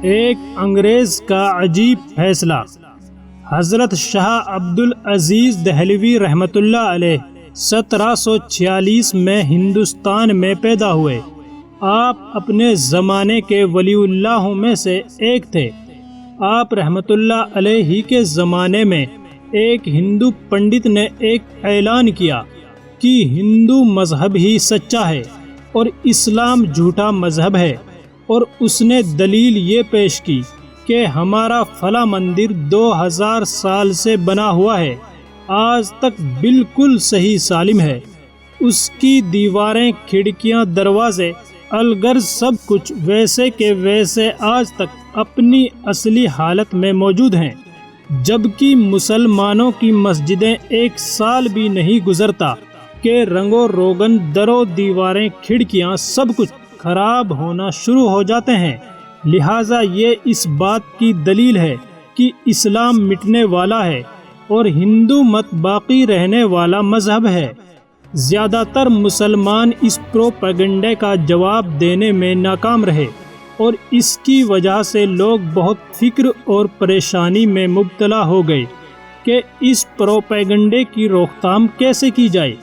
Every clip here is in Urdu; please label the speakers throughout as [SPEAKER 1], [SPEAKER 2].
[SPEAKER 1] ایک انگریز کا عجیب فیصلہ۔ حضرت شاہ عبدالعزیز دہلوی رحمۃ اللہ علیہ 1746 میں ہندوستان میں پیدا ہوئے۔ آپ اپنے زمانے کے ولی اللہ میں سے ایک تھے۔ آپ رحمۃ اللہ علیہ کے زمانے میں ایک ہندو پنڈت نے ایک اعلان کیا کہ ہندو مذہب ہی سچا ہے اور اسلام جھوٹا مذہب ہے، اور اس نے دلیل یہ پیش کی کہ ہمارا فلاں مندر 2000 سال سے بنا ہوا ہے، آج تک بالکل صحیح سالم ہے، اس کی دیواریں، کھڑکیاں، دروازے، الغرض سب کچھ ویسے کے ویسے آج تک اپنی اصلی حالت میں موجود ہیں، جبکہ مسلمانوں کی مسجدیں 1 سال بھی نہیں گزرتا کہ رنگ و روگن، در و دیواریں، کھڑکیاں سب کچھ خراب ہونا شروع ہو جاتے ہیں۔ لہٰذا یہ اس بات کی دلیل ہے کہ اسلام مٹنے والا ہے اور ہندو مت باقی رہنے والا مذہب ہے۔ زیادہ تر مسلمان اس پروپیگنڈے کا جواب دینے میں ناکام رہے، اور اس کی وجہ سے لوگ بہت فکر اور پریشانی میں مبتلا ہو گئے کہ اس پروپیگنڈے کی روک تھام کیسے کی جائے۔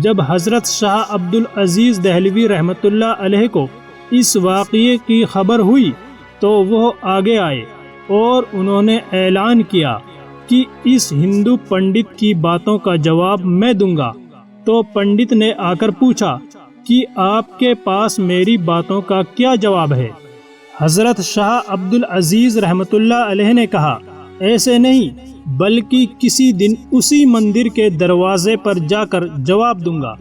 [SPEAKER 1] جب حضرت شاہ عبدالعزیز دہلوی رحمۃ اللہ علیہ کو اس واقعے کی خبر ہوئی تو وہ آگے آئے اور انہوں نے اعلان کیا کہ اس ہندو پنڈت کی باتوں کا جواب میں دوں گا۔ تو پنڈت نے آ کر پوچھا کہ آپ کے پاس میری باتوں کا کیا جواب ہے؟ حضرت شاہ عبدالعزیز رحمۃ اللہ علیہ نے کہا، ایسے نہیں، بلکہ کسی دن اسی مندر کے دروازے پر جا کر جواب دوں گا۔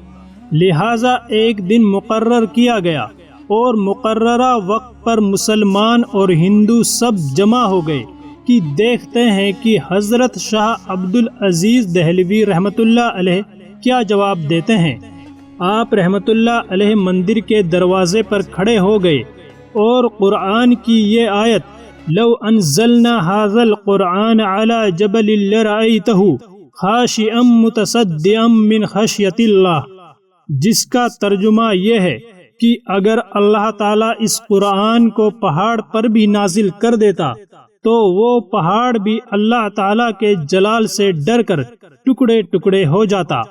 [SPEAKER 1] لہٰذا ایک دن مقرر کیا گیا اور مقررہ وقت پر مسلمان اور ہندو سب جمع ہو گئے کہ دیکھتے ہیں کہ حضرت شاہ عبدالعزیز دہلوی رحمۃ اللہ علیہ کیا جواب دیتے ہیں۔ آپ رحمۃ اللہ علیہ مندر کے دروازے پر کھڑے ہو گئے اور قرآن کی یہ آیت لو انزلنا هذا القرآن على جبل لرأيته خاشعا متصدعا من خشیۃ اللہ، جس کا ترجمہ یہ ہے کہ اگر اللہ تعالیٰ اس قرآن کو پہاڑ پر بھی نازل کر دیتا تو وہ پہاڑ بھی اللہ تعالیٰ کے جلال سے ڈر کر ٹکڑے ٹکڑے ہو جاتا۔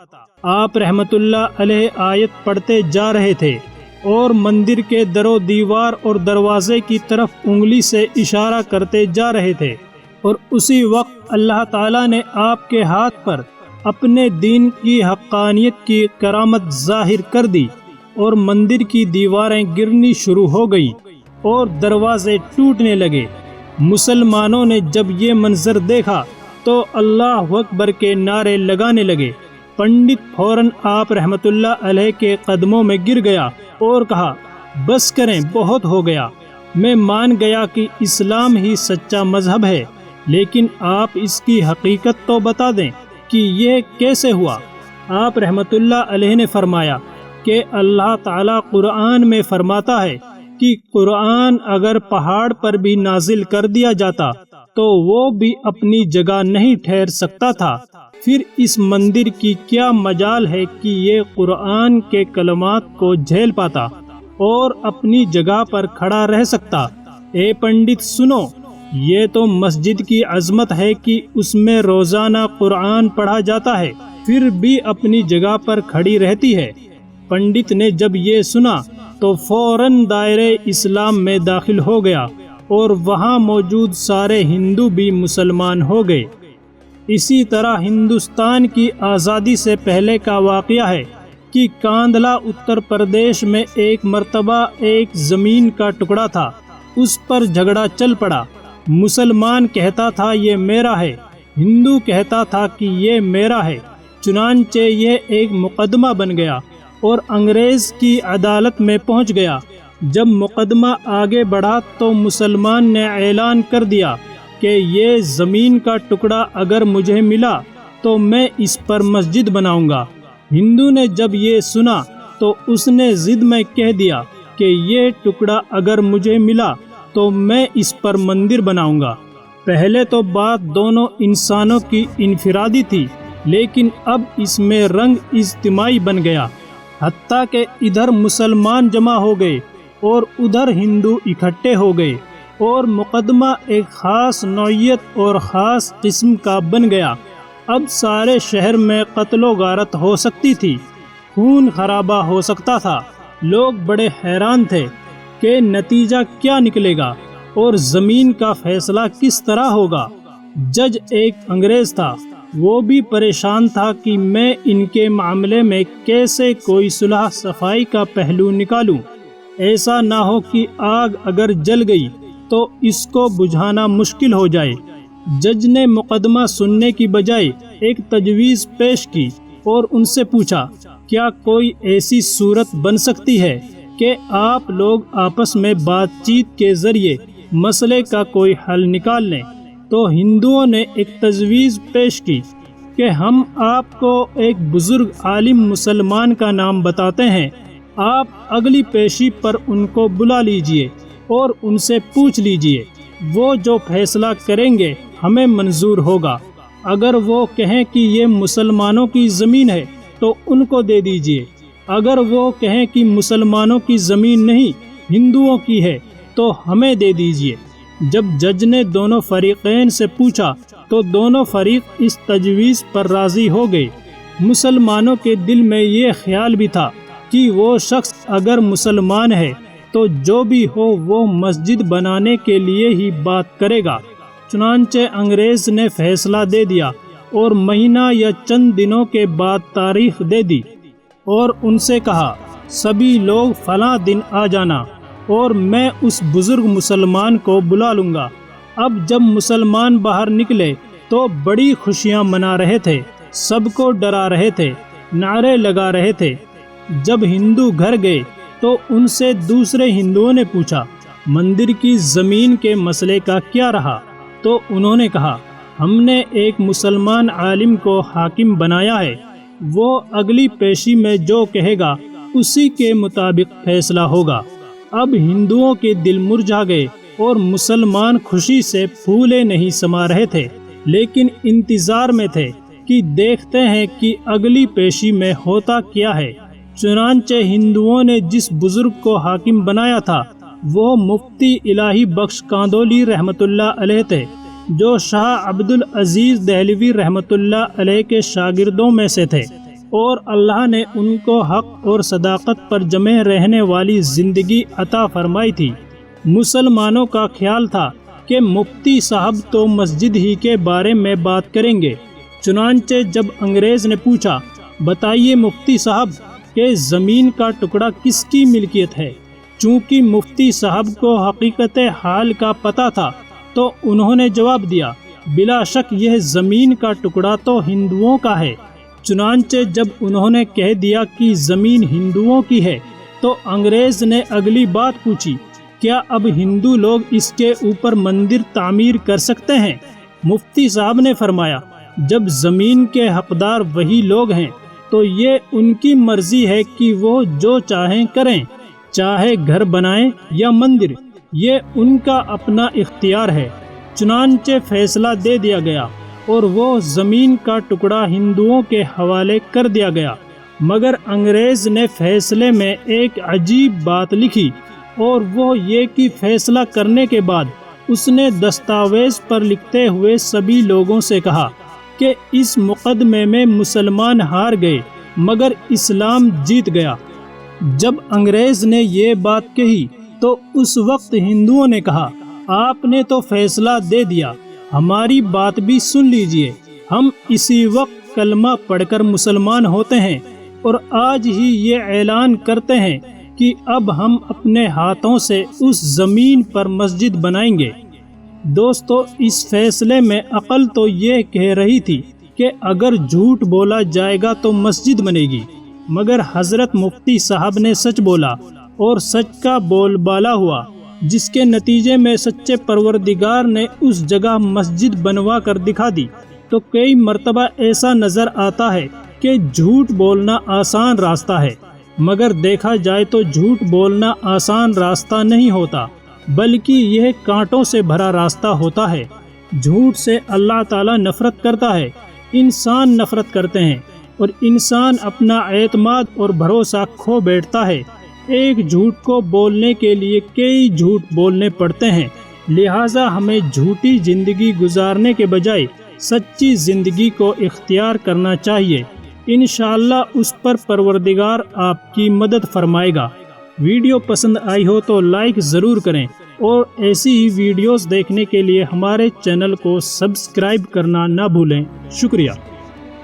[SPEAKER 1] آپ رحمت اللہ علیہ آیت پڑھتے جا رہے تھے اور مندر کے در و دیوار اور دروازے کی طرف انگلی سے اشارہ کرتے جا رہے تھے، اور اسی وقت اللہ تعالیٰ نے آپ کے ہاتھ پر اپنے دین کی حقانیت کی کرامت ظاہر کر دی، اور مندر کی دیواریں گرنی شروع ہو گئی اور دروازے ٹوٹنے لگے۔ مسلمانوں نے جب یہ منظر دیکھا تو اللہ اکبر کے نعرے لگانے لگے۔ پنڈت فوراً آپ رحمت اللہ علیہ کے قدموں میں گر گیا اور کہا، بس کریں، بہت ہو گیا، میں مان گیا کہ اسلام ہی سچا مذہب ہے، لیکن آپ اس کی حقیقت تو بتا دیں کہ یہ کیسے ہوا۔ آپ رحمت اللہ علیہ نے فرمایا کہ اللہ تعالیٰ قرآن میں فرماتا ہے کہ قرآن اگر پہاڑ پر بھی نازل کر دیا جاتا تو وہ بھی اپنی جگہ نہیں ٹھہر سکتا تھا، پھر اس مندر کی کیا مجال ہے کہ یہ قرآن کے کلمات کو جھیل پاتا اور اپنی جگہ پر کھڑا رہ سکتا۔ اے پنڈت سنو، یہ تو مسجد کی عظمت ہے کہ اس میں روزانہ قرآن پڑھا جاتا ہے، پھر بھی اپنی جگہ پر کھڑی رہتی ہے۔ پنڈت نے جب یہ سنا تو فوراً دائرہ اسلام میں داخل ہو گیا اور وہاں موجود سارے ہندو بھی مسلمان ہو گئے۔ اسی طرح ہندوستان کی آزادی سے پہلے کا واقعہ ہے کہ کاندھلا اتر پردیش میں ایک مرتبہ ایک زمین کا ٹکڑا تھا، اس پر جھگڑا چل پڑا۔ مسلمان کہتا تھا یہ میرا ہے، ہندو کہتا تھا کہ یہ میرا ہے، چنانچہ یہ ایک مقدمہ بن گیا اور انگریز کی عدالت میں پہنچ گیا۔ جب مقدمہ آگے بڑھا تو مسلمان نے اعلان کر دیا کہ یہ زمین کا ٹکڑا اگر مجھے ملا تو میں اس پر مسجد بناؤں گا۔ ہندو نے جب یہ سنا تو اس نے ضد میں کہہ دیا کہ یہ ٹکڑا اگر مجھے ملا تو میں اس پر مندر بناؤں گا۔ پہلے تو بات دونوں انسانوں کی انفرادی تھی، لیکن اب اس میں رنگ اجتماعی بن گیا، حتیٰ کہ ادھر مسلمان جمع ہو گئے اور ادھر ہندو اکٹھے ہو گئے۔ اور مقدمہ ایک خاص نوعیت اور خاص قسم کا بن گیا۔ اب سارے شہر میں قتل و غارت ہو سکتی تھی، خون خرابہ ہو سکتا تھا۔ لوگ بڑے حیران تھے کہ نتیجہ کیا نکلے گا اور زمین کا فیصلہ کس طرح ہوگا۔ جج ایک انگریز تھا، وہ بھی پریشان تھا کہ میں ان کے معاملے میں کیسے کوئی صلح صفائی کا پہلو نکالوں۔ ایسا نہ ہو کہ آگ اگر جل گئی تو اس کو بجھانا مشکل ہو جائے۔ جج نے مقدمہ سننے کی بجائے ایک تجویز پیش کی اور ان سے پوچھا، کیا کوئی ایسی صورت بن سکتی ہے کہ آپ لوگ آپس میں بات چیت کے ذریعے مسئلے کا کوئی حل نکال لیں؟ تو ہندوؤں نے ایک تجویز پیش کی کہ ہم آپ کو ایک بزرگ عالم مسلمان کا نام بتاتے ہیں، آپ اگلی پیشی پر ان کو بلا لیجئے اور ان سے پوچھ لیجئے، وہ جو فیصلہ کریں گے ہمیں منظور ہوگا۔ اگر وہ کہیں کہ یہ مسلمانوں کی زمین ہے تو ان کو دے دیجئے، اگر وہ کہیں کہ مسلمانوں کی زمین نہیں ہندوؤں کی ہے تو ہمیں دے دیجئے۔ جب جج نے دونوں فریقین سے پوچھا تو دونوں فریق اس تجویز پر راضی ہو گئے۔ مسلمانوں کے دل میں یہ خیال بھی تھا کہ وہ شخص اگر مسلمان ہے تو جو بھی ہو وہ مسجد بنانے کے لیے ہی بات کرے گا۔ چنانچہ انگریز نے فیصلہ دے دیا اور مہینہ یا چند دنوں کے بعد تاریخ دے دی اور ان سے کہا، سبھی لوگ فلاں دن آ جانا اور میں اس بزرگ مسلمان کو بلا لوں گا۔ اب جب مسلمان باہر نکلے تو بڑی خوشیاں منا رہے تھے، سب کو ڈرا رہے تھے، نعرے لگا رہے تھے۔ جب ہندو گھر گئے تو ان سے دوسرے ہندوؤں نے پوچھا، مندر کی زمین کے مسئلے کا کیا رہا؟ تو انہوں نے کہا، ہم نے ایک مسلمان عالم کو حاکم بنایا ہے، وہ اگلی پیشی میں جو کہے گا اسی کے مطابق فیصلہ ہوگا۔ اب ہندوؤں کے دل مرجھا گئے اور مسلمان خوشی سے پھولے نہیں سما رہے تھے، لیکن انتظار میں تھے کہ دیکھتے ہیں کہ اگلی پیشی میں ہوتا کیا ہے۔ چنانچہ ہندوؤں نے جس بزرگ کو حاکم بنایا تھا وہ مفتی الہی بخش کاندولی رحمۃ اللہ علیہ تھے، جو شاہ عبدالعزیز دہلوی رحمۃ اللہ علیہ کے شاگردوں میں سے تھے، اور اللہ نے ان کو حق اور صداقت پر جمے رہنے والی زندگی عطا فرمائی تھی۔ مسلمانوں کا خیال تھا کہ مفتی صاحب تو مسجد ہی کے بارے میں بات کریں گے۔ چنانچہ جب انگریز نے پوچھا، بتائیے مفتی صاحب کہ زمین کا ٹکڑا کس کی ملکیت ہے؟ چونکہ مفتی صاحب کو حقیقت حال کا پتہ تھا تو انہوں نے جواب دیا، بلا شک یہ زمین کا ٹکڑا تو ہندوؤں کا ہے۔ چنانچہ جب انہوں نے کہہ دیا کہ زمین ہندوؤں کی ہے تو انگریز نے اگلی بات پوچھی، کیا اب ہندو لوگ اس کے اوپر مندر تعمیر کر سکتے ہیں؟ مفتی صاحب نے فرمایا، جب زمین کے حقدار وہی لوگ ہیں تو یہ ان کی مرضی ہے کہ وہ جو چاہیں کریں، چاہے گھر بنائیں یا مندر، یہ ان کا اپنا اختیار ہے۔ چنانچہ فیصلہ دے دیا گیا اور وہ زمین کا ٹکڑا ہندوؤں کے حوالے کر دیا گیا، مگر انگریز نے فیصلے میں ایک عجیب بات لکھی، اور وہ یہ کہ فیصلہ کرنے کے بعد اس نے دستاویز پر لکھتے ہوئے سبھی لوگوں سے کہا کہ اس مقدمے میں مسلمان ہار گئے مگر اسلام جیت گیا۔ جب انگریز نے یہ بات کہی تو اس وقت ہندوؤں نے کہا، آپ نے تو فیصلہ دے دیا، ہماری بات بھی سن لیجئے، ہم اسی وقت کلمہ پڑھ کر مسلمان ہوتے ہیں اور آج ہی یہ اعلان کرتے ہیں کہ اب ہم اپنے ہاتھوں سے اس زمین پر مسجد بنائیں گے۔ دوستو، اس فیصلے میں عقل تو یہ کہہ رہی تھی کہ اگر جھوٹ بولا جائے گا تو مسجد بنے گی، مگر حضرت مفتی صاحب نے سچ بولا اور سچ کا بول بالا ہوا، جس کے نتیجے میں سچے پروردگار نے اس جگہ مسجد بنوا کر دکھا دی۔ تو کئی مرتبہ ایسا نظر آتا ہے کہ جھوٹ بولنا آسان راستہ ہے، مگر دیکھا جائے تو جھوٹ بولنا آسان راستہ نہیں ہوتا، بلکہ یہ کانٹوں سے بھرا راستہ ہوتا ہے۔ جھوٹ سے اللہ تعالیٰ نفرت کرتا ہے، انسان نفرت کرتے ہیں، اور انسان اپنا اعتماد اور بھروسہ کھو بیٹھتا ہے۔ ایک جھوٹ کو بولنے کے لیے کئی جھوٹ بولنے پڑتے ہیں، لہٰذا ہمیں جھوٹی زندگی گزارنے کے بجائے سچی زندگی کو اختیار کرنا چاہیے۔ انشاءاللہ اس پر پروردگار آپ کی مدد فرمائے گا۔ ویڈیو پسند آئی ہو تو لائک ضرور کریں اور ایسی ہی ویڈیوز دیکھنے کے لیے ہمارے چینل کو سبسکرائب کرنا نہ بھولیں۔ شکریہ۔